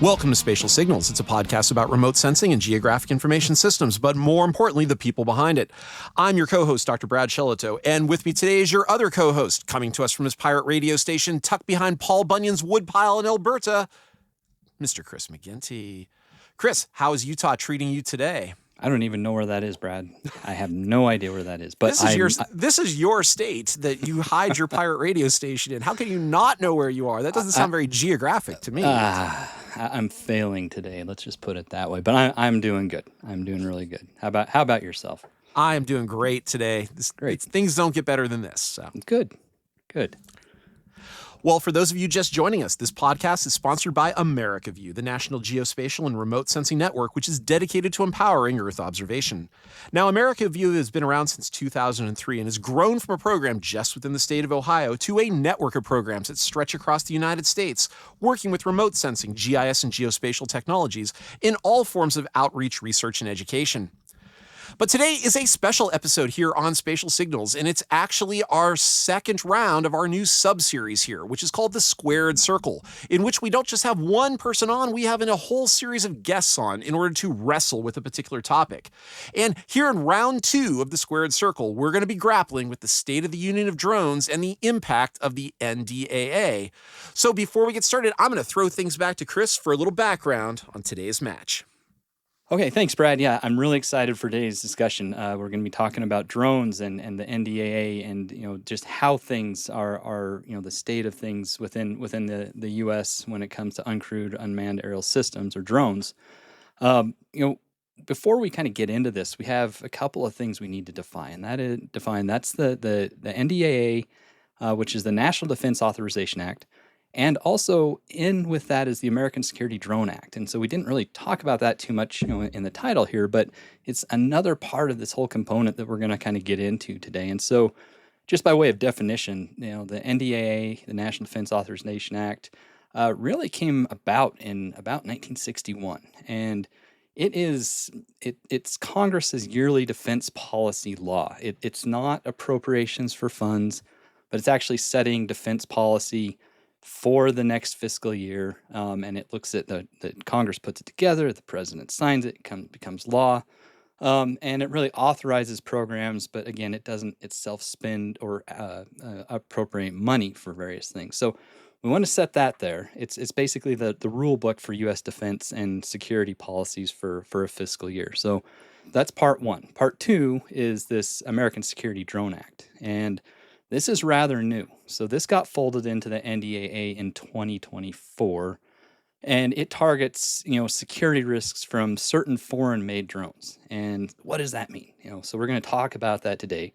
Welcome to Spatial Signals. It's a podcast about remote sensing and geographic information systems, but more importantly, the people behind it. I'm your co-host, Dr. Brad Shillito, and with me today is your other co-host, coming to us from his pirate radio station, tucked behind Paul Bunyan's woodpile in Alberta, Mr. Chris McGinty. Chris, how is Utah treating you today? I don't even know where that is, Brad. I have no idea where that is. But this is your state that you hide your pirate radio station in. How can you not know where you are? That doesn't sound very geographic to me. I'm failing today. Let's just put it that way. But I'm doing good. I'm doing really good. How about yourself? I am doing great today. Great. Things don't get better than this. So. Good. Well, for those of you just joining us, this podcast is sponsored by AmericaView, the National Geospatial and Remote Sensing Network, which is dedicated to empowering Earth observation. Now, AmericaView has been around since 2003 and has grown from a program just within the state of Ohio to a network of programs that stretch across the United States, working with remote sensing, GIS, and geospatial technologies in all forms of outreach, research, and education. But today is a special episode here on Spatial Signals, and it's actually our second round of our new sub-series here, which is called the Squared Circle, in which we don't just have one person on, we have a whole series of guests on in order to wrestle with a particular topic. And here in round 2 of the Squared Circle, we're going to be grappling with the state of the union of drones and the impact of the NDAA. So before we get started, I'm going to throw things back to Chris for a little background on today's match. Okay, thanks, Brad. Yeah, I'm really excited for today's discussion. We're going to be talking about drones and the NDAA and just how things are the state of things within the U.S. when it comes to uncrewed unmanned aerial systems or drones. Before we kind of get into this, we have a couple of things we need to define. That's the NDAA, which is the National Defense Authorization Act. And also in with that is the American Security Drone Act. And so we didn't really talk about that too much in the title here, but it's another part of this whole component that we're going to kind of get into today. And so just by way of definition, the NDAA, the National Defense Authorization Act, really came about in about 1961. And it's Congress's yearly defense policy law. It's not appropriations for funds, but it's actually setting defense policy for the next fiscal year, and it looks at the Congress puts it together, the president signs it, becomes law, and it really authorizes programs, but again, it doesn't itself spend or appropriate money for various things. So we want to set that there. It's basically the rule book for U.S. defense and security policies for a fiscal year. So that's part one. Part two is this American Security Drone Act, and this is rather new. So this got folded into the NDAA in 2024, and it targets, security risks from certain foreign-made drones. And what does that mean? So we're going to talk about that today.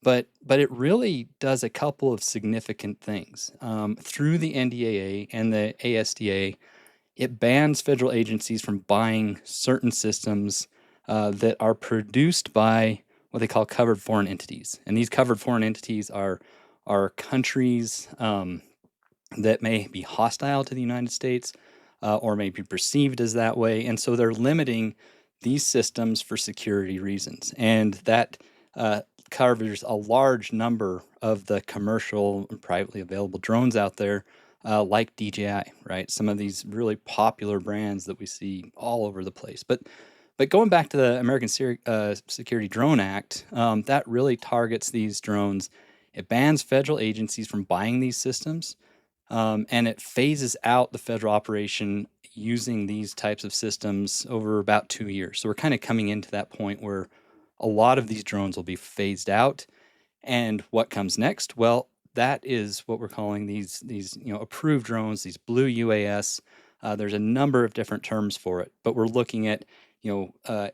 But it really does a couple of significant things. Through the NDAA and the ASDA, it bans federal agencies from buying certain systems that are produced by what they call covered foreign entities. And these covered foreign entities are countries that may be hostile to the United States or may be perceived as that way. And so they're limiting these systems for security reasons. And that covers a large number of the commercial and privately available drones out there, like DJI, right? Some of these really popular brands that we see all over the place. But going back to the American Security Drone Act, that really targets these drones. It bans federal agencies from buying these systems, and it phases out the federal operation using these types of systems over about 2 years. So we're kind of coming into that point where a lot of these drones will be phased out. And what comes next? Well, that is what we're calling these approved drones, these blue UAS. There's a number of different terms for it, but we're looking at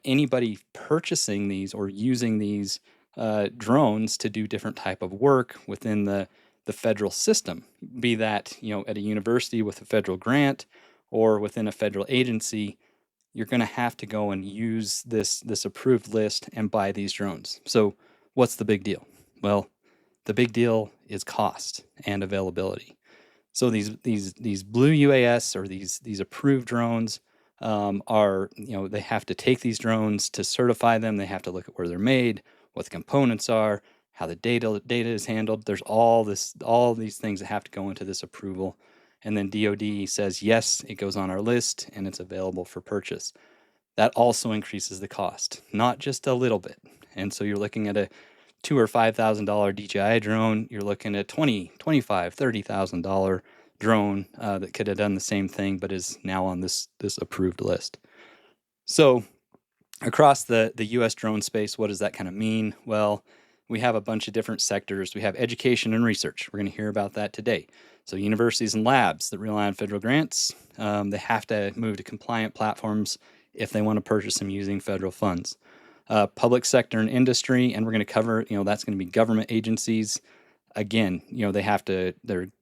anybody purchasing these or using these drones to do different type of work within the federal system, be that at a university with a federal grant or within a federal agency, you're going to have to go and use this approved list and buy these drones. So what's the big deal? Well, the big deal is cost and availability. So these blue UAS or these approved drones they have to take these drones to certify them. They have to look at where they're made, what the components are, how the data is handled. There's all these things that have to go into this approval. and then DoD says, yes, it goes on our list and it's available for purchase. That also increases the cost, not just a little bit. And so you're looking at a $2,000 or $5,000 DJI drone. You're looking at $20,000, $25,000, $30,000 drone that could have done the same thing, but is now on this approved list. So across the U.S. drone space, what does that kind of mean? Well, we have a bunch of different sectors. We have education and research. We're going to hear about that today. So universities and labs that rely on federal grants, they have to move to compliant platforms if they want to purchase them using federal funds. Public sector and industry, and we're going to cover, that's going to be government agencies. Again, they're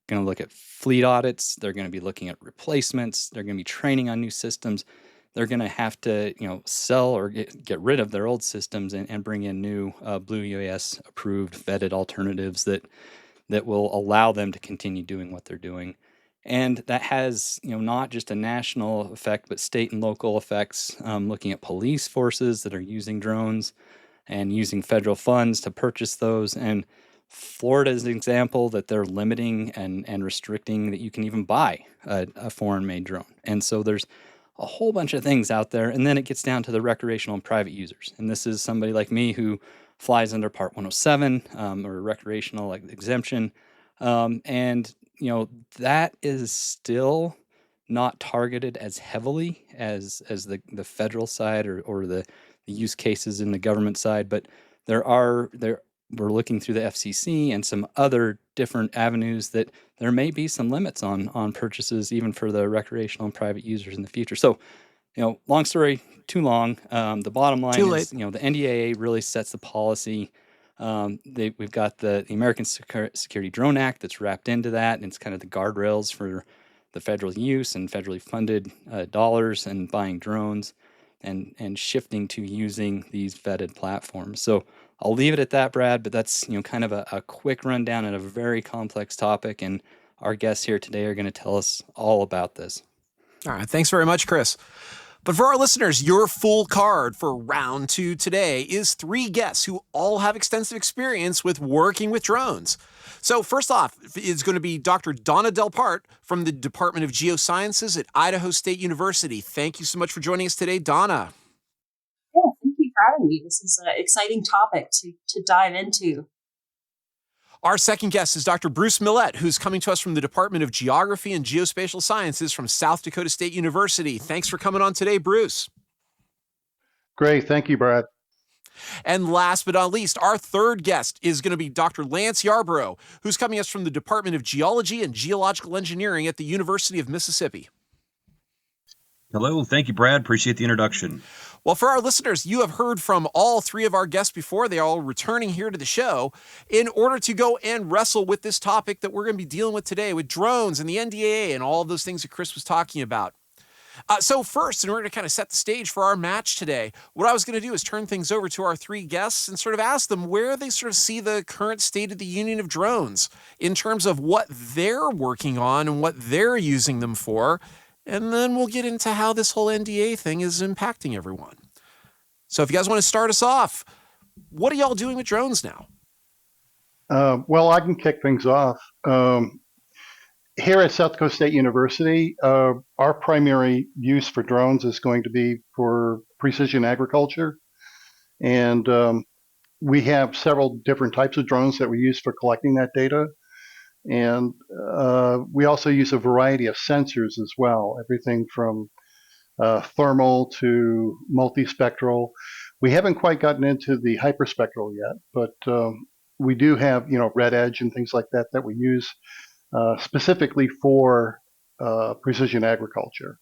going to look at fleet audits. They're going to be looking at replacements. They're going to be training on new systems. They're going to have to, sell or get rid of their old systems and bring in new Blue UAS approved vetted alternatives that will allow them to continue doing what they're doing. And that has, not just a national effect, but state and local effects, looking at police forces that are using drones and using federal funds to purchase those. And Florida is an example that they're limiting and restricting that you can even buy a foreign-made drone. And so there's a whole bunch of things out there. And then it gets down to the recreational and private users. And this is somebody like me who flies under Part 107 or recreational exemption. And that is still not targeted as heavily as the federal side or the use cases in the government side. But we're looking through the FCC and some other different avenues that there may be some limits on purchases, even for the recreational and private users in the future. So, long story, too long. The bottom line is, the NDAA really sets the policy. We've got the American Security Drone Act that's wrapped into that, and it's kind of the guardrails for the federal use and federally funded dollars and buying drones and shifting to using these vetted platforms. So I'll leave it at that, Brad, but that's kind of a quick rundown on a very complex topic, and our guests here today are going to tell us all about this. All right, thanks very much, Chris. But for our listeners, your full card for round 2 today is 3 guests who all have extensive experience with working with drones. So first off is going to be Dr. Donna Delpart from the Department of Geosciences at Idaho State University. Thank you so much for joining us today, Donna. Yeah, thank you for having me. This is an exciting topic to dive into. Our second guest is Dr. Bruce Millett, who's coming to us from the Department of Geography and Geospatial Sciences from South Dakota State University. Thanks for coming on today, Bruce. Great. Thank you, Brad. And last but not least, our third guest is going to be Dr. Lance Yarborough, who's coming to us from the Department of Geology and Geological Engineering at the University of Mississippi. Hello. Thank you, Brad. Appreciate the introduction. Well, for our listeners, you have heard from all 3 of our guests before. They are all returning here to the show in order to go and wrestle with this topic that we're going to be dealing with today, with drones and the NDAA and all of those things that Chris was talking about. So first, in order to kind of set the stage for our match today, what I was going to do is turn things over to our 3 guests and sort of ask them where they sort of see the current state of the union of drones in terms of what they're working on and what they're using them for. And then we'll get into how this whole NDAA thing is impacting everyone. So if you guys want to start us off, what are y'all doing with drones now? Well, I can kick things off. Here at South Dakota State University, our primary use for drones is going to be for precision agriculture. And we have several different types of drones that we use for collecting that data. And we also use a variety of sensors as well, everything from thermal to multispectral. We haven't quite gotten into the hyperspectral yet, but we do have, red edge and things like that we use specifically for precision agriculture.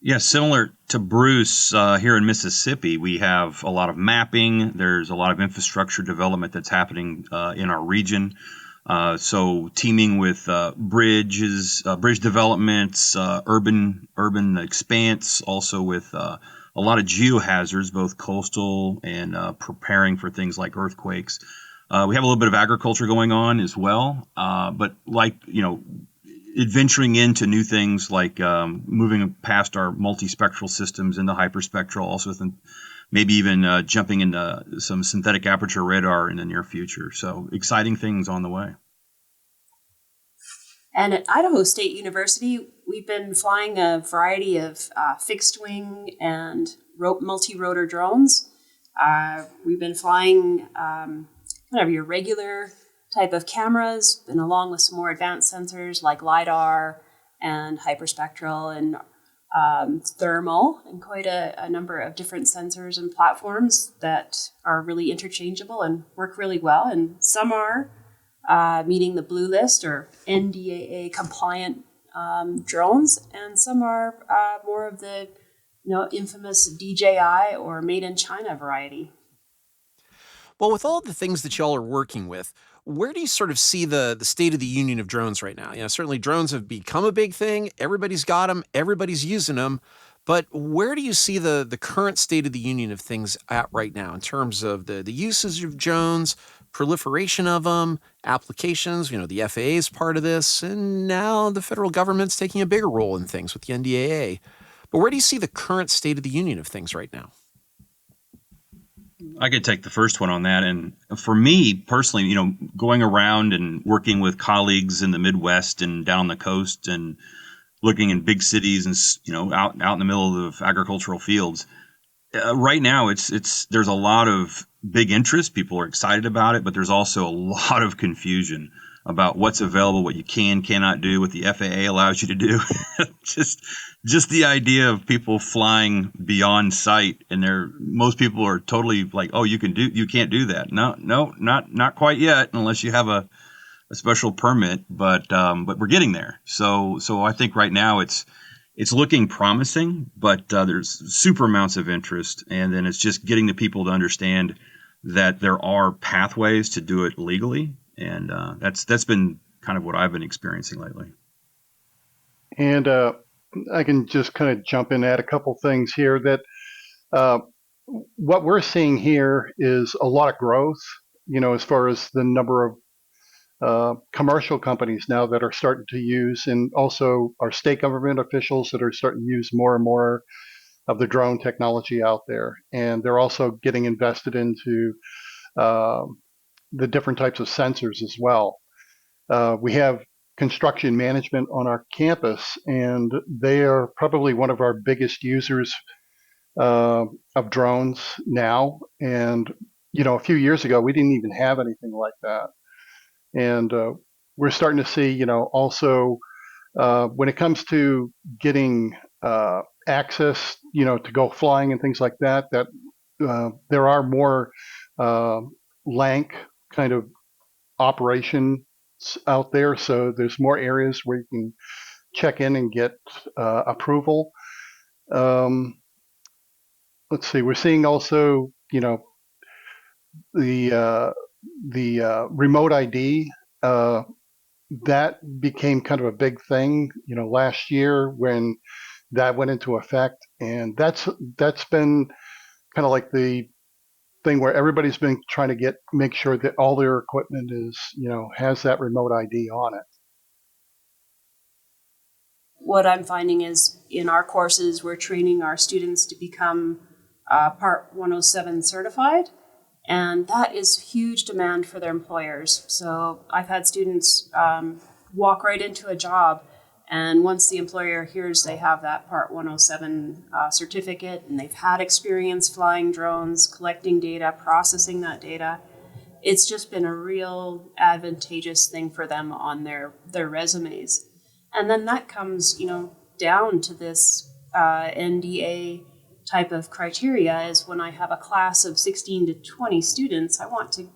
Yeah, similar to Bruce, here in Mississippi, we have a lot of mapping. There's a lot of infrastructure development that's happening in our region. So teaming with bridge developments, urban expanse, also with a lot of geohazards, both coastal and preparing for things like earthquakes. We have a little bit of agriculture going on as well, but adventuring into new things like moving past our multispectral systems into hyperspectral, also maybe even jumping into some synthetic aperture radar in the near future. So exciting things on the way. And at Idaho State University, we've been flying a variety of fixed wing and multi-rotor drones. We've been flying kind of your regular type of cameras, and along with some more advanced sensors like LiDAR and hyperspectral and thermal, and quite a number of different sensors and platforms that are really interchangeable and work really well. And some are meeting the blue list or NDAA compliant drones, and some are more of the infamous DJI or made in China variety. Well, with all the things that y'all are working with, where do you sort of see the state of the union of drones right now? Certainly drones have become a big thing. Everybody's got them. Everybody's using them. But where do you see the current state of the union of things at right now in terms of the usage of drones, proliferation of them, applications? The FAA is part of this, and now the federal government's taking a bigger role in things with the NDAA. But where do you see the current state of the union of things right now? I could take the first one on that. And for me personally, going around and working with colleagues in the Midwest and down on the coast and looking in big cities and, out in the middle of agricultural fields, right now there's a lot of big interest. People are excited about it, but there's also a lot of confusion about what's available, what you cannot do, what the FAA allows you to do. just the idea of people flying beyond sight, and most people are totally like, oh, you can't do that. No, not quite yet, unless you have a special permit. But we're getting there. So I think right now it's looking promising, but there's super amounts of interest, and then it's just getting the people to understand that there are pathways to do it legally. And that's been kind of what I've been experiencing lately. And I can just kind of jump in, add a couple things here that what we're seeing here is a lot of growth, as far as the number of commercial companies now that are starting to use, and also our state government officials that are starting to use more and more of the drone technology out there. And they're also getting invested into the different types of sensors as well. We have construction management on our campus, and they are probably one of our biggest users of drones now. And, a few years ago, we didn't even have anything like that. And we're starting to see, also when it comes to getting access, to go flying and things like that, that there are more lank kind of operations out there. So there's more areas where you can check in and get approval. Let's see. We're seeing also, the remote ID. That became kind of a big thing, last year when that went into effect, and that's been kind of like the thing where everybody's been trying to make sure that all their equipment is, has that remote ID on it. What I'm finding is in our courses, we're training our students to become Part 107 certified, and that is huge demand for their employers. So I've had students walk right into a job, and once the employer hears they have that Part 107 certificate and they've had experience flying drones, collecting data, processing that data, it's just been a real advantageous thing for them on their resumes. And then that comes, down to this NDA type of criteria is when I have a class of 16 to 20 students, I want to,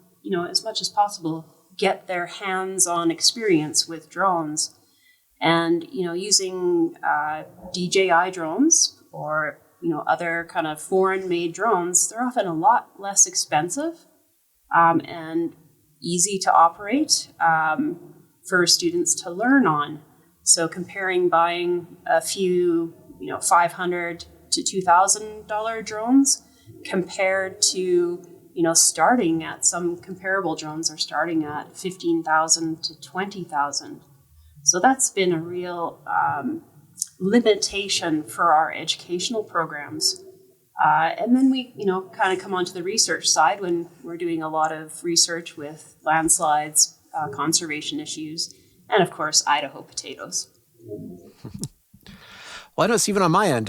as much as possible, get their hands-on experience with drones. And, using DJI drones or, other kind of foreign-made drones, they're often a lot less expensive and easy to operate for students to learn on. So comparing buying a few, $500 to $2,000 drones compared to, starting at some comparable drones are starting at $15,000 to $20,000. So that's been a real limitation for our educational programs. And then we, kind of come onto the research side when we're doing a lot of research with landslides, conservation issues. and of course, Idaho potatoes. Well, I noticed even on my end,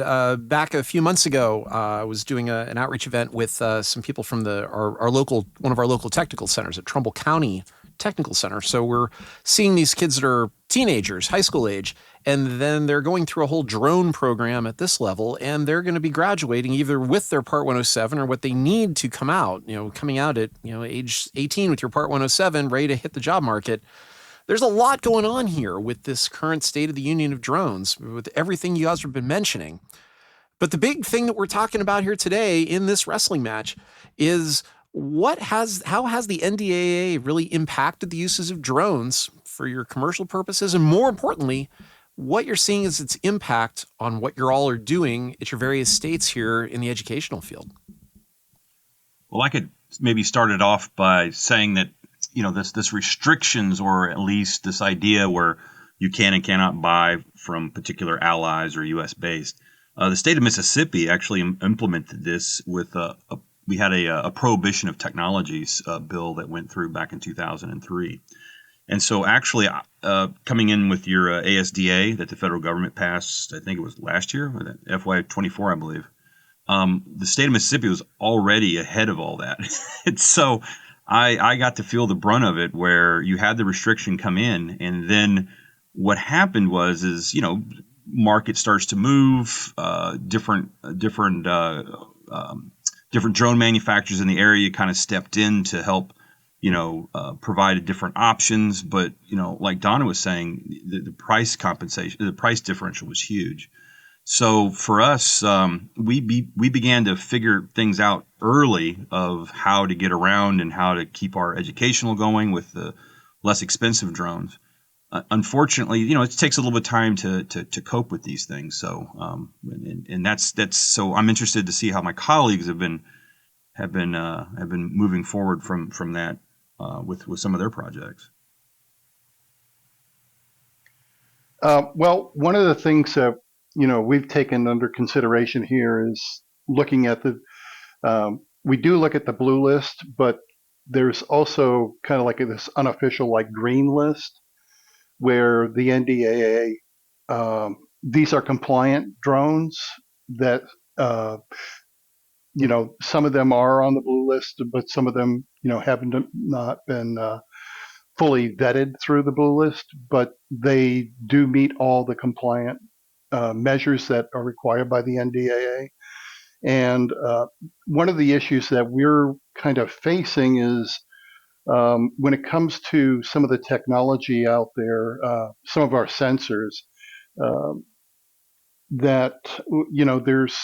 back a few months ago, I was doing an outreach event with some people from one of our local technical centers at Trumbull County Technical Center. So we're seeing these kids that are teenagers, high school age, and then they're going through a whole drone program at this level, and they're going to be graduating either with their Part 107 or what they need to come out, coming out at, age 18 with your Part 107, ready to hit the job market. There's a lot going on here with this current state of the union of drones, with everything you guys have been mentioning. But the big thing that we're talking about here today in this wrestling match is how has the NDAA really impacted the uses of drones for your commercial purposes? And more importantly, what you're seeing is its impact on what you all are doing at your various states here in the educational field. Well, I could maybe start it off by saying that this restrictions, or at least this idea where you can and cannot buy from particular allies or U.S. based. The state of Mississippi actually implemented this with we had a prohibition of technologies bill that went through back in 2003. And so actually coming in with your ASDA that the federal government passed, I think it was last year, FY24, I believe, the state of Mississippi was already ahead of all that. And so I got to feel the brunt of it, where you had the restriction come in, and then what happened is market starts to move. Different drone manufacturers in the area kind of stepped in to help, provide different options. But like Donna was saying, the price compensation, the price differential was huge. So for us, we began to figure things out early of how to get around and how to keep our educational going with the less expensive drones. Unfortunately, it takes a little bit of time to cope with these things. So and that's so I'm interested to see how my colleagues have been moving forward from that with some of their projects. Well, one of the things that we've taken under consideration here is looking at we do look at the blue list, but there's also kind of like this unofficial green list where the NDAA, these are compliant drones that, some of them are on the blue list, but some of them, haven't not been fully vetted through the blue list, but they do meet all the compliant measures that are required by the NDAA. And one of the issues that we're kind of facing is when it comes to some of the technology out there, some of our sensors, that, there's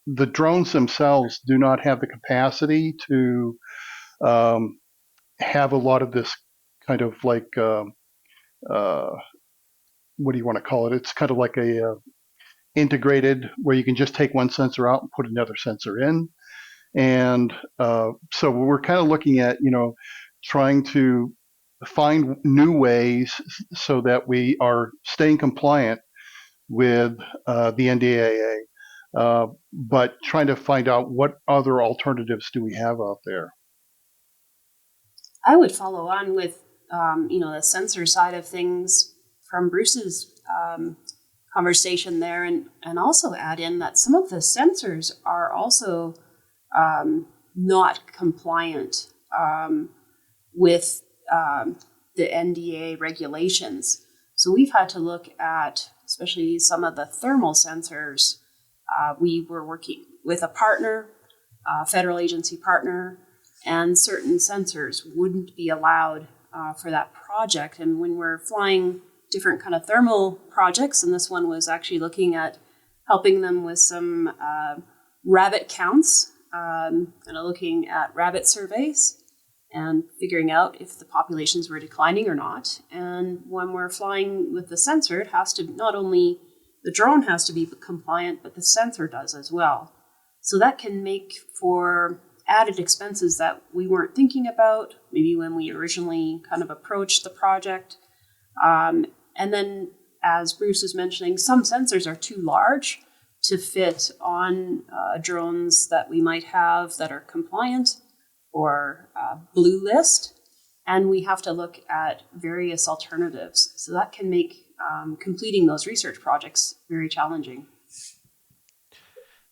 the drones themselves do not have the capacity to have a lot of this kind of what do you want to call it? It's kind of like a integrated where you can just take one sensor out and put another sensor in. And so we're kind of looking at, trying to find new ways so that we are staying compliant with the NDAA, but trying to find out what other alternatives do we have out there. I would follow on with, the sensor side of things from Bruce's conversation there, and also add in that some of the sensors are also not compliant with the NDAA regulations. So we've had to look at, especially some of the thermal sensors. We were working with a partner, a federal agency partner, and certain sensors wouldn't be allowed for that project. And when we're flying different kind of thermal projects, and this one was actually looking at helping them with some rabbit counts, kind of looking at rabbit surveys and figuring out if the populations were declining or not. And when we're flying with the sensor, it has to, not only the drone has to be compliant, but the sensor does as well. So that can make for added expenses that we weren't thinking about, maybe when we originally kind of approached the project. And then, as Bruce was mentioning, some sensors are too large to fit on drones that we might have that are compliant or blue list. and we have to look at various alternatives. So that can make completing those research projects very challenging.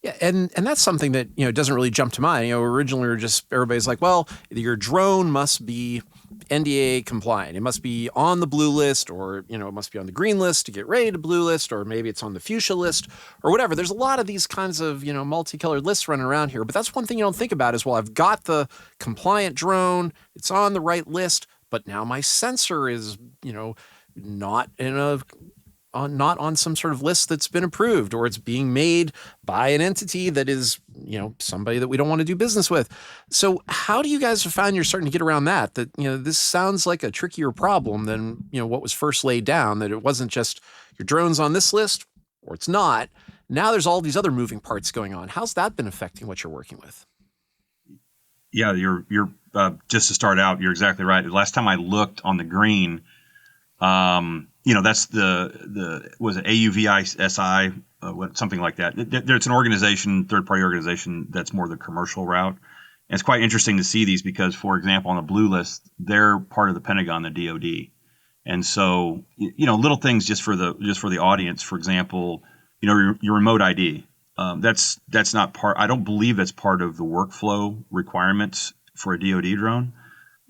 Yeah, and that's something that doesn't really jump to mind. Originally we were just everybody's like, well, your drone must be NDAA compliant. It must be on the blue list, or it must be on the green list to get ready to blue list, or maybe it's on the fuchsia list, or whatever. There's a lot of these kinds of multicolored lists running around here. But that's one thing you don't think about is, well, I've got the compliant drone, it's on the right list, but now my sensor is not in a not on some sort of list that's been approved, or it's being made by an entity that is, somebody that we don't want to do business with. So how do you guys find you're starting to get around that, this sounds like a trickier problem than, what was first laid down, that it wasn't just your drone's on this list or it's not. Now there's all these other moving parts going on. How's that been affecting what you're working with? Yeah, you're just to start out, you're exactly right. The last time I looked on the green, that's the was it AUVISI, something like that. It's an organization, third-party organization that's more the commercial route. And it's quite interesting to see these because, for example, on the blue list, they're part of the Pentagon, the DoD, and so little things just for the audience. For example, your remote ID. That's not part. I don't believe that's part of the workflow requirements for a DoD drone.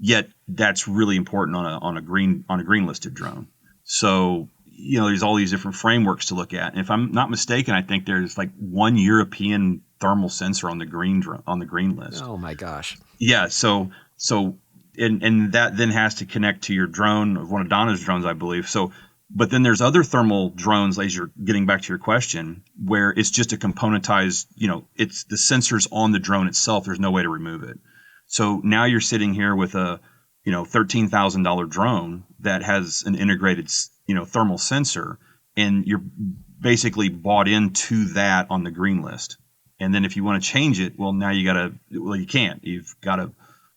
Yet that's really important on a green listed drone. So there's all these different frameworks to look at. And if I'm not mistaken, I think there's like one European thermal sensor on the green list. Oh my gosh. Yeah. So and that then has to connect to your drone, one of Donna's drones, I believe. So, but then there's other thermal drones, as you're getting back to your question, where it's just a componentized. It's the sensors on the drone itself. There's no way to remove it. So now you're sitting here with a, $13,000 drone that has an integrated, thermal sensor, and you're basically bought into that on the green list. And then if you want to change it, well, now you can't. You've got to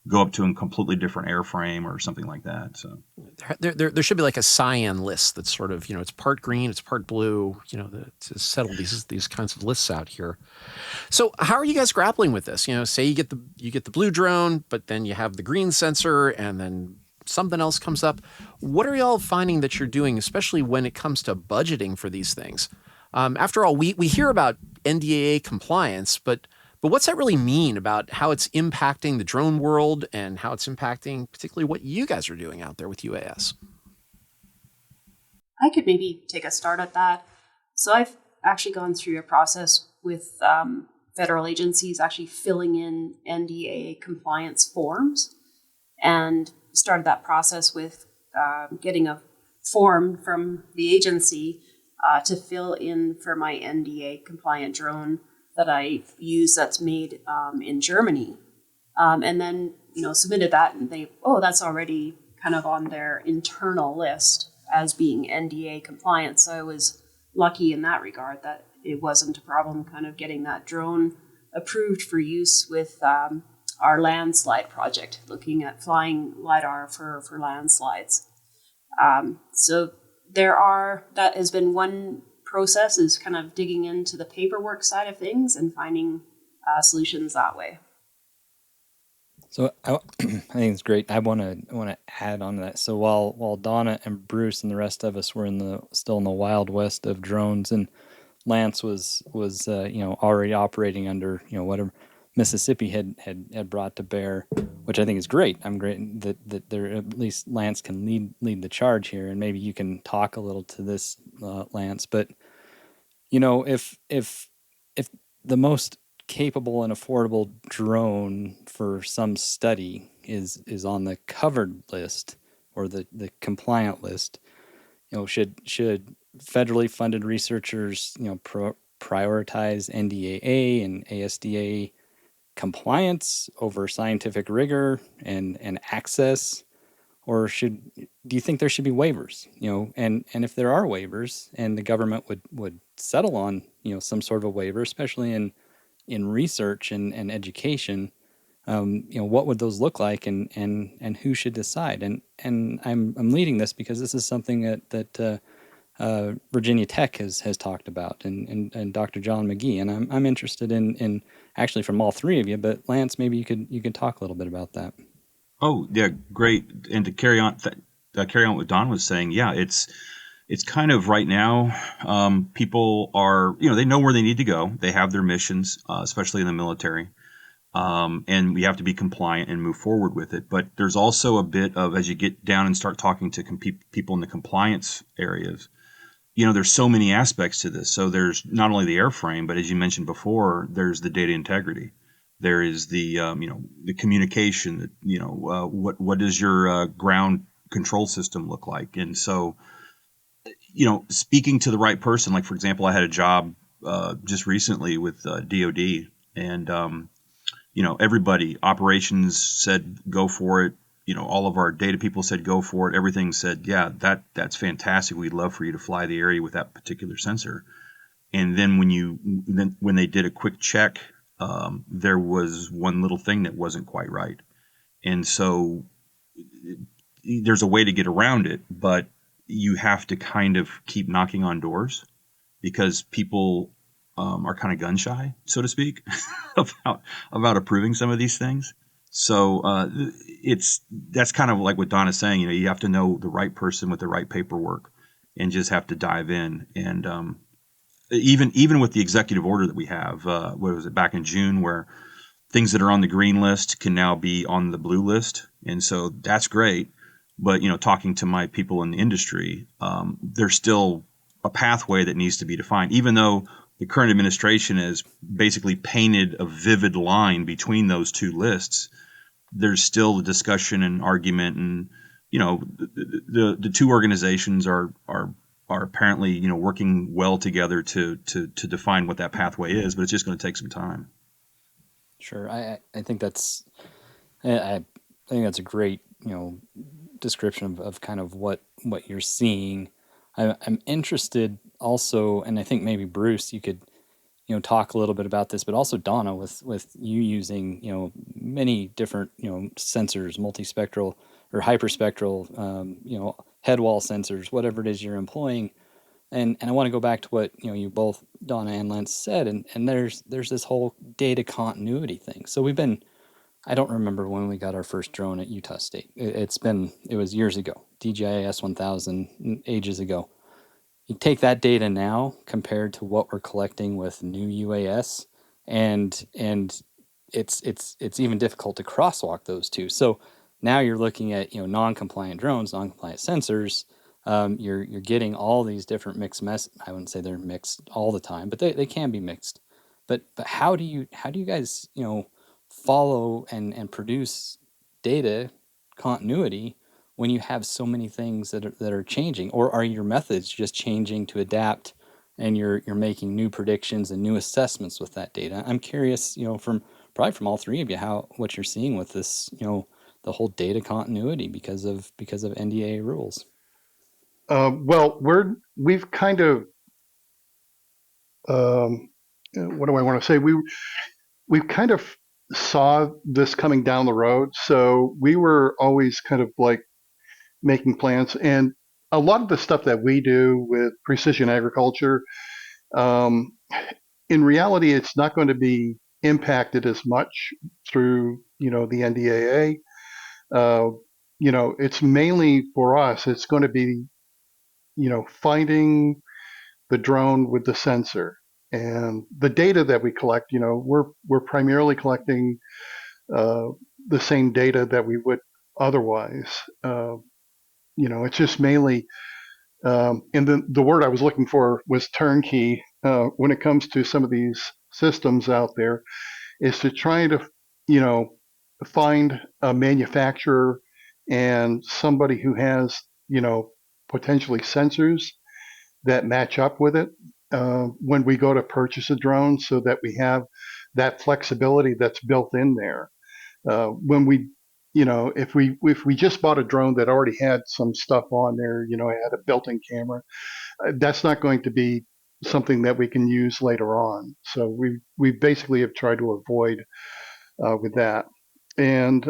go up to a completely different airframe or something like that. So there should be like a cyan list that's sort of, it's part green, it's part blue, to settle these kinds of lists out here. So how are you guys grappling with this? Say you get the blue drone, but then you have the green sensor, and then something else comes up. What are y'all finding that you're doing, especially when it comes to budgeting for these things? After all, we hear about NDAA compliance, but what's that really mean about how it's impacting the drone world and how it's impacting particularly what you guys are doing out there with UAS? I could maybe take a start at that. So I've actually gone through a process with federal agencies actually filling in NDAA compliance forms, and started that process with getting a form from the agency to fill in for my NDAA compliant drone that I use that's made in Germany. And then, submitted that, and that's already kind of on their internal list as being NDAA compliant. So I was lucky in that regard that it wasn't a problem kind of getting that drone approved for use with our landslide project, looking at flying LiDAR for landslides. So that has been one process, is kind of digging into the paperwork side of things and finding solutions that way. So I think it's great. I want to add on to that. So while Donna and Bruce and the rest of us were still in the wild west of drones, and Lance was already operating under whatever Mississippi had brought to bear, which I think is great. I'm great that there, at least Lance can lead the charge here, and maybe you can talk a little to this, Lance. But if the most capable and affordable drone for some study is on the covered list or the compliant list, should federally funded researchers prioritize NDAA and ASDA compliance over scientific rigor and access, or do you think there should be waivers? And if there are waivers, and the government would settle on some sort of a waiver, especially in research and education, what would those look like, and who should decide? And I'm leading this because this is something that Virginia Tech has talked about, and Dr. John McGee, and I'm interested in actually from all three of you. But Lance, maybe you could talk a little bit about that. Oh, yeah, great. And to carry on what Don was saying, yeah, it's kind of right now. People are, they know where they need to go. They have their missions, especially in the military, and we have to be compliant and move forward with it. But there's also a bit of, as you get down and start talking to people in the compliance areas, there's so many aspects to this. So there's not only the airframe, but as you mentioned before, there's the data integrity. There is the communication. What does your ground control system look like? And so, speaking to the right person, like for example, I had a job just recently with DoD, and everybody, operations said go for it. All of our data people said go for it. Everything said, yeah, that's fantastic. We'd love for you to fly the area with that particular sensor. And then when they did a quick check, there was one little thing that wasn't quite right. And so there's a way to get around it, but you have to kind of keep knocking on doors because people are kind of gun shy, so to speak, about approving some of these things. So that's kind of like what Don is saying. You have to know the right person with the right paperwork, and just have to dive in. And even with the executive order that we have, what was it, back in June, where things that are on the green list can now be on the blue list, and so that's great. But talking to my people in the industry, there's still a pathway that needs to be defined, even though the current administration has basically painted a vivid line between those two lists. There's still a discussion and argument, and the two organizations are apparently working well together to define what that pathway is, but it's just going to take some time. Sure, I think that's I think that's a great description of kind of what you're seeing. I'm interested also, and I think maybe Bruce, you could talk a little bit about this, but also Donna, with you using many different sensors, multispectral or hyperspectral, head wall sensors, whatever it is you're employing. And I want to go back to what you both, Donna and Lance, said, and there's this whole data continuity thing. So I don't remember when we got our first drone at Utah State. It was years ago, DJI S1000, ages ago. You take that data now compared to what we're collecting with new UAS, and it's even difficult to crosswalk those two. So now you're looking at non-compliant drones, non-compliant sensors. You're getting all these different mixed I wouldn't say they're mixed all the time, but they can be mixed. But how do you guys follow and produce data continuity when you have so many things that are changing? Or are your methods just changing to adapt, and you're making new predictions and new assessments with that data? I'm curious, from all three of you, what you're seeing with this, the whole data continuity because of NDAA rules. Well, we've kind of what do I want to say? We've kind of saw this coming down the road, so we were always kind of like making plans. And a lot of the stuff that we do with precision agriculture, um, in reality, it's not going to be impacted as much through the NDAA. It's mainly for us. It's going to be finding the drone with the sensor and the data that we collect. We're primarily collecting uh, the same data that we would otherwise. It's just mainly, and the word I was looking for was turnkey. When it comes to some of these systems out there, is to try to, you know, find a manufacturer and somebody who has, potentially sensors that match up with it when we go to purchase a drone, so that we have that flexibility that's built in there. When we, if we just bought a drone that already had some stuff on there, it had a built-in camera, that's not going to be something that we can use later on. So we basically have tried to avoid with that. And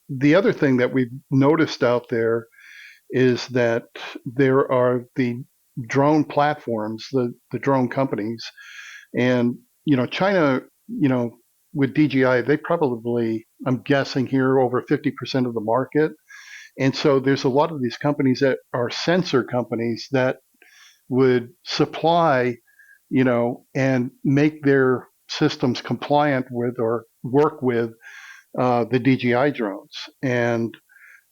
the other thing that we've noticed out there is that there are the drone platforms, the drone companies, and China, with DJI, they probably I'm guessing here, over 50% of the market. And so there's a lot of these companies that are sensor companies that would supply, and make their systems compliant with or work with the DJI drones.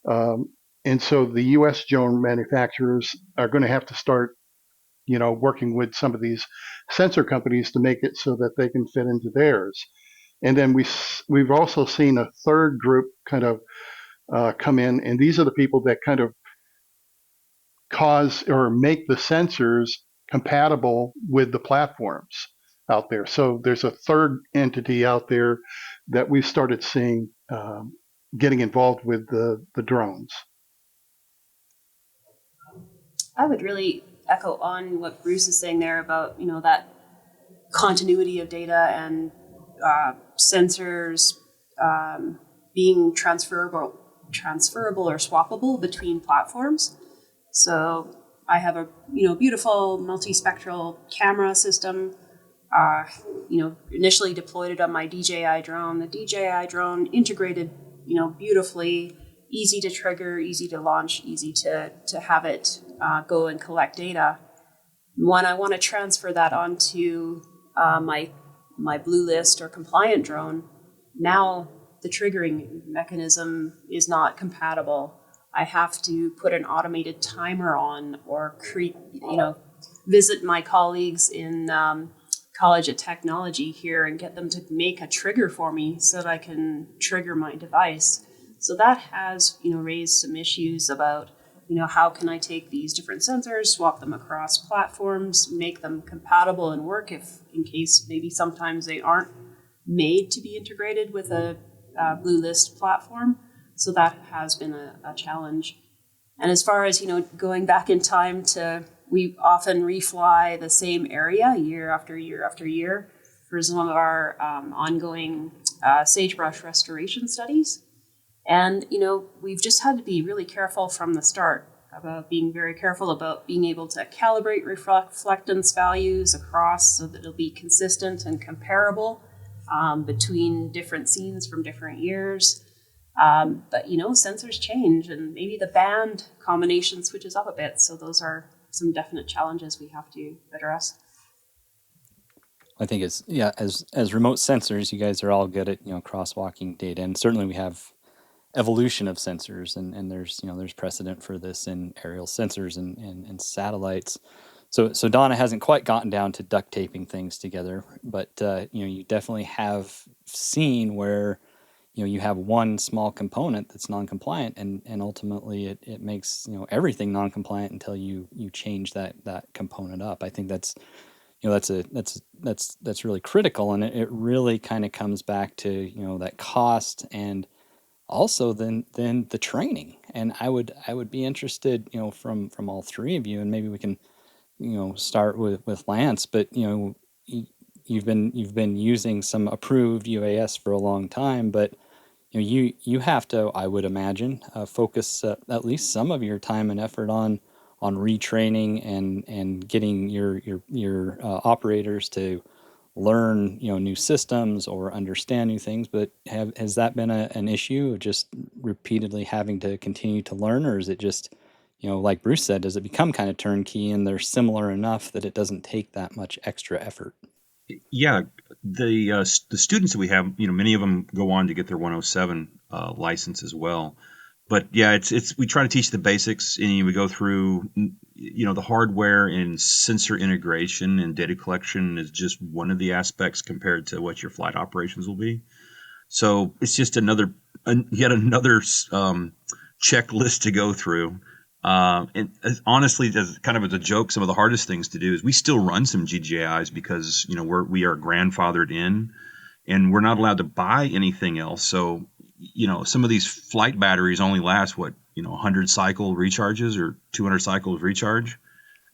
Um, and so the U.S. drone manufacturers are going to have to start, working with some of these sensor companies to make it so that they can fit into theirs. And then we've also seen a third group kind of come in, and these are the people that kind of cause or make the sensors compatible with the platforms out there. So there's a third entity out there that we've started seeing getting involved with the drones. I would really echo on what Bruce is saying there about, that continuity of data and sensors being transferable or swappable between platforms. So I have a beautiful multispectral camera system. Initially deployed it on my DJI drone. The DJI drone integrated, beautifully, easy to trigger, easy to launch, easy to have it go and collect data. When I want to transfer that onto my blue list or compliant drone, now the triggering mechanism is not compatible. I have to put an automated timer on or visit my colleagues in College of Technology here and get them to make a trigger for me so that I can trigger my device. So that has, raised some issues about, how can I take these different sensors, swap them across platforms, make them compatible and work in case maybe sometimes they aren't made to be integrated with a Blue List platform. So that has been a challenge. And as far as, going back in time we often refly the same area year after year after year for some of our ongoing sagebrush restoration studies. And, we've just had to be really careful from the start about being very careful about being able to calibrate reflectance values across so that it'll be consistent and comparable between different scenes from different years. But, sensors change and maybe the band combination switches up a bit. So those are some definite challenges we have to address. I think as remote sensors, you guys are all good at, crosswalking data. And certainly we have evolution of sensors and there's precedent for this in aerial sensors and satellites. So Donna hasn't quite gotten down to duct taping things together, but you definitely have seen where you have one small component that's non-compliant and ultimately it makes everything non-compliant until you change that component up. I think that's that's really critical, and it really kind of comes back to that cost and also then the training. And I would be interested from all three of you, and maybe we can start with Lance, but you've been using some approved UAS for a long time, but you have to, I would imagine, focus at least some of your time and effort on retraining and getting your operators to learn new systems or understand new things. But has that been an issue of just repeatedly having to continue to learn, or is it just like Bruce said, does it become kind of turnkey and they're similar enough that it doesn't take that much extra effort? Yeah, the students that we have, many of them go on to get their 107 license as well. But yeah, it's we try to teach the basics, and we go through, the hardware and sensor integration and data collection is just one of the aspects compared to what your flight operations will be. So it's just yet another checklist to go through. And honestly, as kind of as a joke, some of the hardest things to do is we still run some GGIs because we are grandfathered in, and we're not allowed to buy anything else. So some of these flight batteries only last 100 cycle recharges or 200 cycles recharge.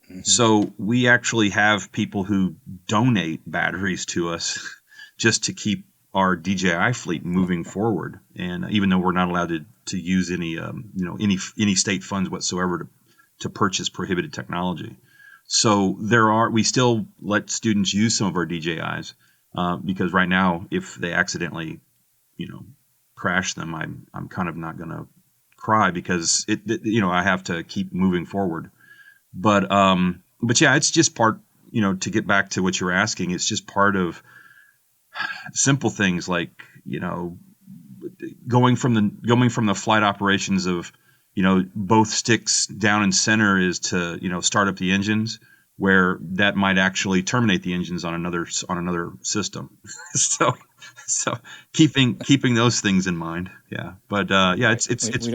Mm-hmm. So we actually have people who donate batteries to us just to keep our DJI fleet moving forward. And even though we're not allowed to use any state funds whatsoever to purchase prohibited technology. So we still let students use some of our DJIs because right now, if they accidentally, crash them, I'm kind of not going to cry because I have to keep moving forward. But yeah, it's just part, to get back to what you were asking, it's just part of simple things like, going from the flight operations of, both sticks down and center is to, start up the engines, where that might actually terminate the engines on another system. so keeping those things in mind. Yeah. But yeah,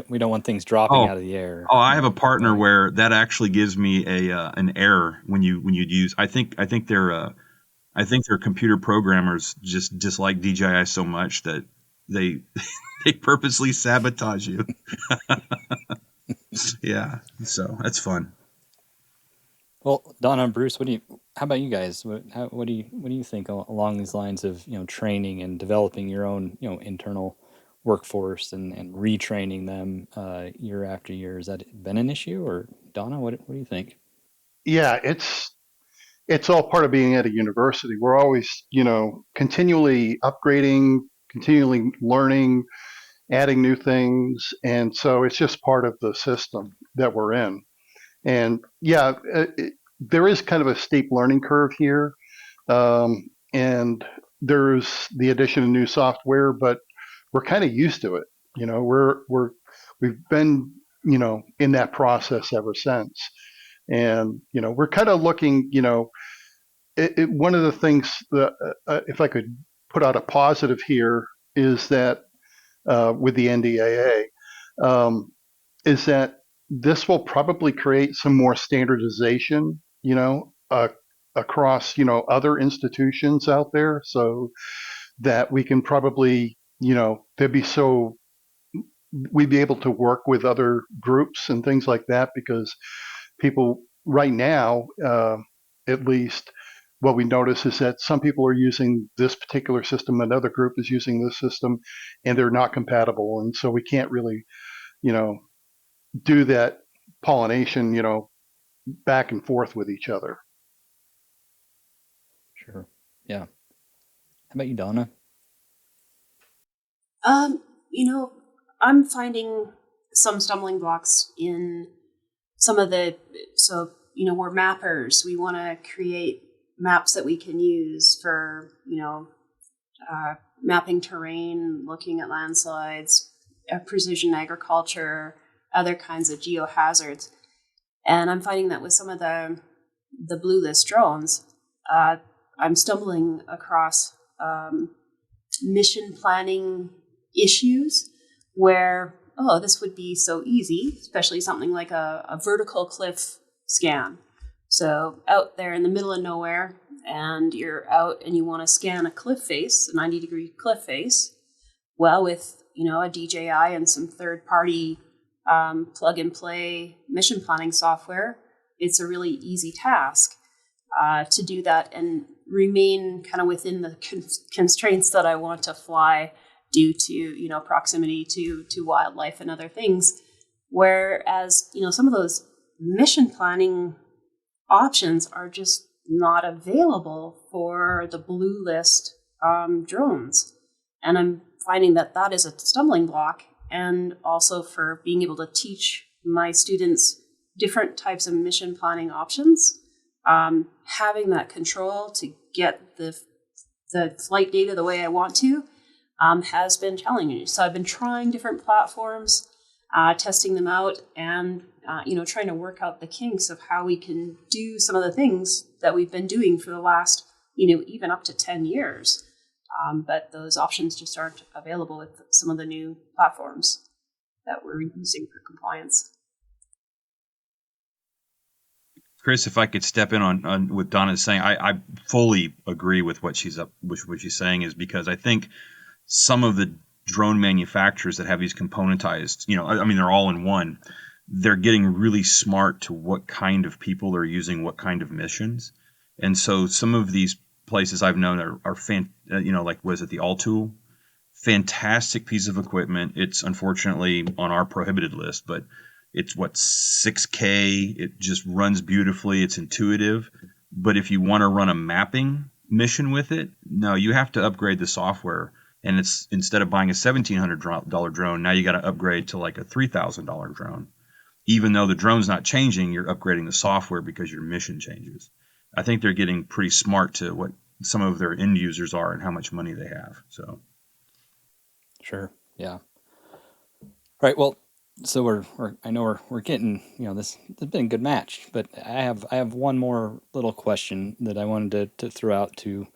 we don't want things dropping out of the air. Oh, I have a partner where that actually gives me an error when you use. I think their computer programmers just dislike DJI so much that they they purposely sabotage you. Yeah, so that's fun. Well, Donna and Bruce, how about you guys? What do you think along these lines of training and developing your own internal workforce and retraining them year after year? Has that been an issue, or Donna, what do you think? Yeah, it's all part of being at a university. We're always, continually upgrading, continually learning, adding new things, and so it's just part of the system that we're in. And yeah, there is kind of a steep learning curve here, and there's the addition of new software, but we're kind of used to it. We've been in that process ever since, and we're kind of looking. One of the things that, if I could put out a positive here, is that with the NDAA, is that this will probably create some more standardization, across, other institutions out there, so that we can probably, we'd be able to work with other groups and things like that, because people right now, at least, what we notice is that some people are using this particular system, another group is using this system, and they're not compatible, and so we can't really, do that pollination, back and forth with each other. Sure. Yeah. How about you, Donna? I'm finding some stumbling blocks in some of we're mappers. We want to create maps that we can use for, mapping terrain, looking at landslides, precision agriculture, other kinds of geohazards. And I'm finding that with some of the blue list drones, I'm stumbling across mission planning issues where, this would be so easy, especially something like a vertical cliff scan. So out there in the middle of nowhere, and you're out and you want to scan a cliff face, a 90-degree cliff face. Well, with a DJI and some third-party plug and play mission planning software, it's a really easy task to do that and remain kind of within the constraints that I want to fly due to proximity to wildlife and other things. Whereas some of those mission planning options are just not available for the blue list drones, and I'm finding that is a stumbling block. And also for being able to teach my students different types of mission planning options, having that control to get the flight data the way I want to has been challenging. So I've been trying different platforms, testing them out, and trying to work out the kinks of how we can do some of the things that we've been doing for the last even up to 10 years. But those options just aren't available with some of the new platforms that we're using for compliance. Chris, if I could step in on what Donna's saying, I fully agree with what she's saying, is because I think some of the drone manufacturers that have these componentized, they're all in one, they're getting really smart to what kind of people are using what kind of missions. And so some of these places I've known are like, was it the All Tool? Fantastic piece of equipment. It's unfortunately on our prohibited list, but it's 6K. It just runs beautifully. It's intuitive. But if you want to run a mapping mission with it, no, you have to upgrade the software And it's instead of buying a $1,700 drone, now you got to upgrade to like a $3,000 drone. Even though the drone's not changing, you're upgrading the software because your mission changes. I think they're getting pretty smart to what some of their end users are and how much money they have. So, Sure. Yeah. Right. Well, so I know we're getting, this has been a good match, but I have one more little question that I wanted to throw out to,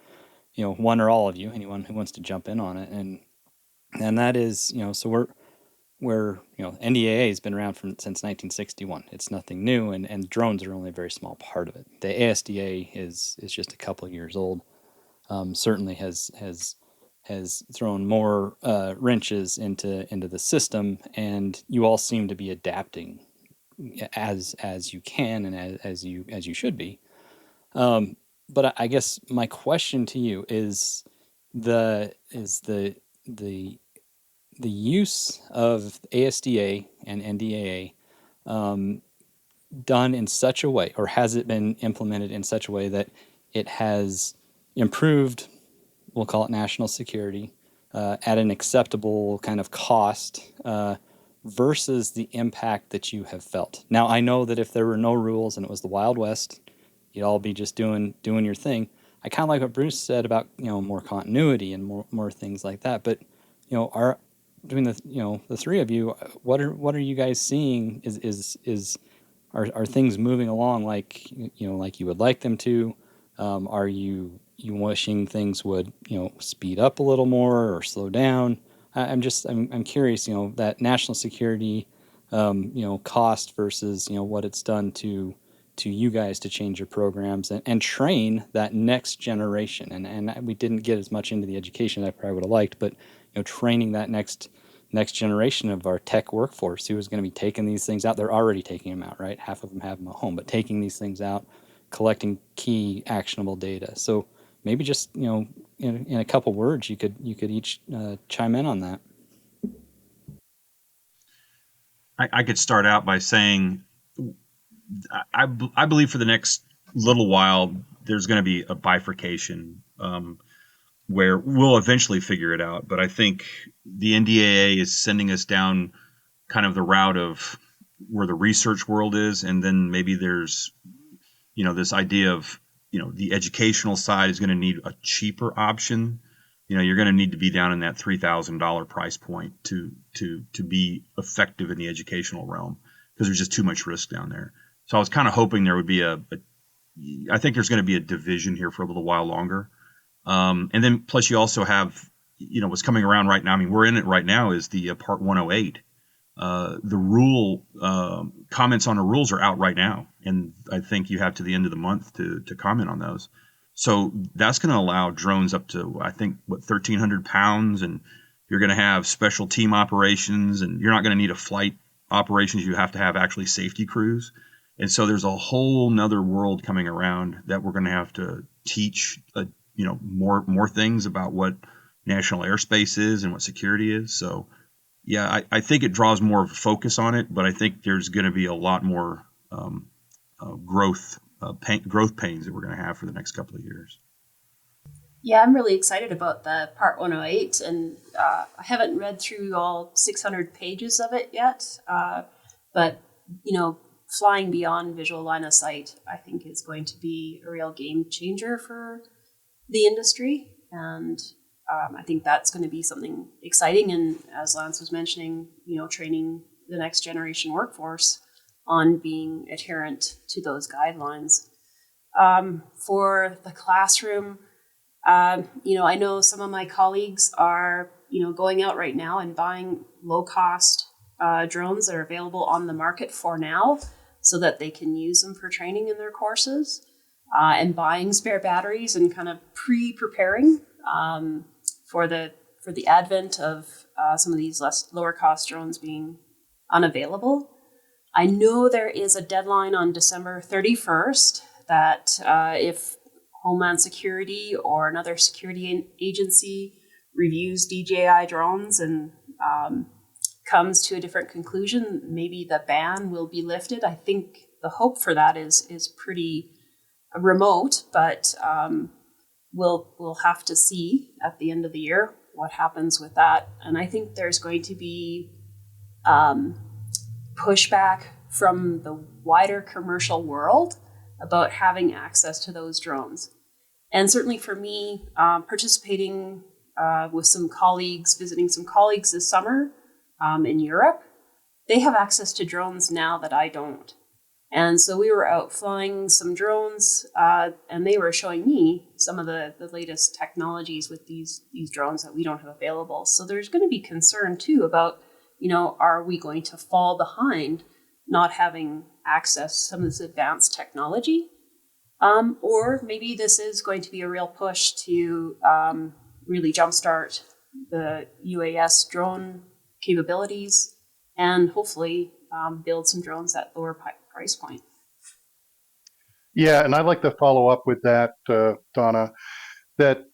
one or all of you, anyone who wants to jump in on it. And that is, so we're NDAA has been around since 1961. It's nothing new, and drones are only a very small part of it. The ASDA is just a couple of years old. Certainly has thrown more wrenches into the system, and you all seem to be adapting as you can and as you should be. But I guess my question to you is the use of ASDA and NDAA done in such a way, or has it been implemented in such a way that it has improved, we'll call it national security, at an acceptable kind of cost versus the impact that you have felt? Now, I know that if there were no rules and it was the Wild West, you'd all be just doing your thing. I kind of like what Bruce said about more continuity and more things like that. But are between the three of you, what are you guys seeing? Are things moving along like like you would like them to? Are you wishing things would speed up a little more or slow down? I'm curious, that national security cost versus what it's done to you guys to change your programs and train that next generation. And we didn't get as much into the education I probably would have liked, but training that next generation of our tech workforce who is going to be taking these things out. They're already taking them out, right? Half of them have them at home, but taking these things out, collecting key actionable data. So maybe just in a couple words, you could each chime in on that. I could start out by saying I believe for the next little while there's going to be a bifurcation where we'll eventually figure it out. But I think the NDAA is sending us down kind of the route of where the research world is, and then maybe there's this idea of the educational side is going to need a cheaper option. You're going to need to be down in that $3,000 price point to be effective in the educational realm because there's just too much risk down there. So I was kind of hoping there would be I think there's going to be a division here for a little while longer. And then plus you also have, what's coming around right now. I mean, we're in it right now is the Part 108. The rule comments on the rules are out right now. And I think you have to the end of the month to comment on those. So that's going to allow drones up to, I think, 1,300 pounds. And you're going to have special team operations, and you're not going to need a flight operations. You have to have actually safety crews. And so there's a whole nother world coming around that we're going to have to teach, more things about what national airspace is and what security is. So, yeah, I think it draws more of a focus on it, but I think there's going to be a lot more growth pains that we're going to have for the next couple of years. Yeah, I'm really excited about the Part 108, and I haven't read through all 600 pages of it yet. But flying beyond visual line of sight, I think, is going to be a real game changer for the industry, and I think that's going to be something exciting. And as Lance was mentioning, training the next generation workforce on being adherent to those guidelines. For the classroom, I know some of my colleagues are, going out right now and buying low-cost drones that are available on the market for now so that they can use them for training in their courses, and buying spare batteries and kind of pre-preparing for the advent of some of these lower-cost drones being unavailable. I know there is a deadline on December 31st that if Homeland Security or another security agency reviews DJI drones and comes to a different conclusion, maybe the ban will be lifted. I think the hope for that is pretty remote, but we'll have to see at the end of the year what happens with that. And I think there's going to be pushback from the wider commercial world about having access to those drones. And certainly for me, participating with some colleagues, visiting some colleagues this summer in Europe, they have access to drones now that I don't. And so we were out flying some drones, and they were showing me some of the latest technologies with these drones that we don't have available. So there's going to be concern too about, are we going to fall behind not having access to some of this advanced technology? Or maybe this is going to be a real push to really jumpstart the UAS drone capabilities and hopefully build some drones at lower price point. Yeah, and I'd like to follow up with that, Donna, that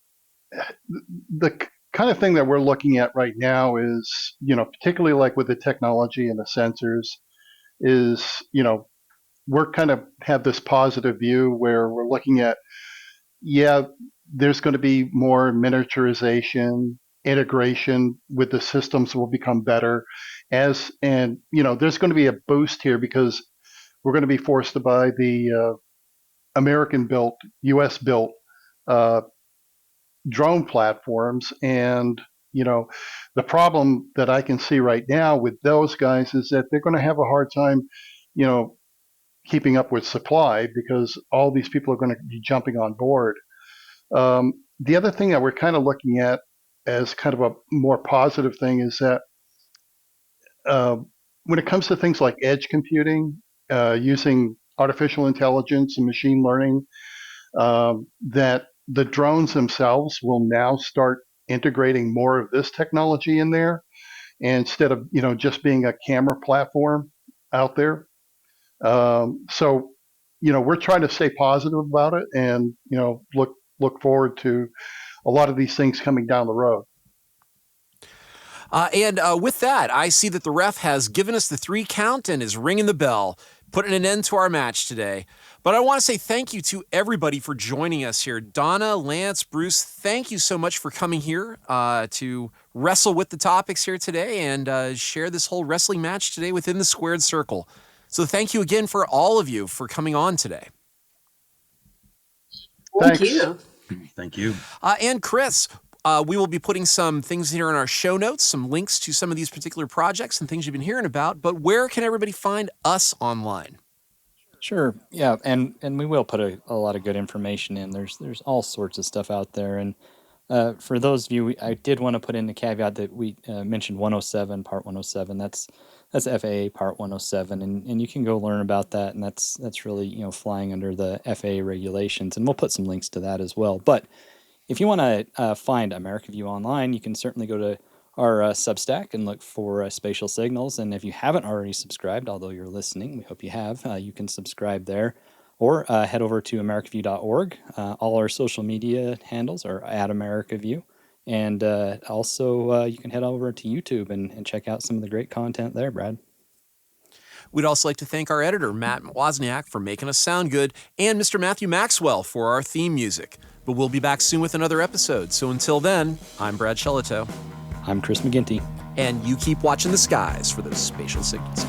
the kind of thing that we're looking at right now is, particularly like with the technology and the sensors, is, we're kind of have this positive view where we're looking at, there's going to be more miniaturization, integration with the systems will become better there's going to be a boost here because we're going to be forced to buy the American-built, U.S.-built drone platforms. And, the problem that I can see right now with those guys is that they're going to have a hard time, keeping up with supply because all these people are going to be jumping on board. The other thing that we're kind of looking at as kind of a more positive thing is that when it comes to things like edge computing, using artificial intelligence and machine learning, that the drones themselves will now start integrating more of this technology in there instead of just being a camera platform out there. So we're trying to stay positive about it and look forward to a lot of these things coming down the road. And with that, I see that the ref has given us the 3 count and is ringing the bell, putting an end to our match today. But I want to say thank you to everybody for joining us here. Donna, Lance, Bruce, thank you so much for coming here to wrestle with the topics here today and share this whole wrestling match today within the squared circle. So thank you again for all of you for coming on today. Thank Thanks. you. Thank you. And Chris, we will be putting some things here in our show notes, some links to some of these particular projects and things you've been hearing about. But where can everybody find us online? Sure. Yeah, and we will put a lot of good information in. There's all sorts of stuff out there. And for those of you, I did want to put in the caveat that we mentioned 107, Part 107. That's FAA Part 107, and you can go learn about that. And that's really flying under the FAA regulations. And we'll put some links to that as well. But if you want to find America View online, you can certainly go to our Substack and look for Spatial Signals. And if you haven't already subscribed, although you're listening, we hope you have, you can subscribe there. Or head over to americaview.org. All our social media handles are at AmericaView. And also you can head over to YouTube and check out some of the great content there, Brad. We'd also like to thank our editor, Matt Wozniak, for making us sound good, and Mr. Matthew Maxwell for our theme music. But we'll be back soon with another episode. So until then, I'm Brad Shellito. I'm Chris McGinty. And you keep watching the skies for those spatial signals.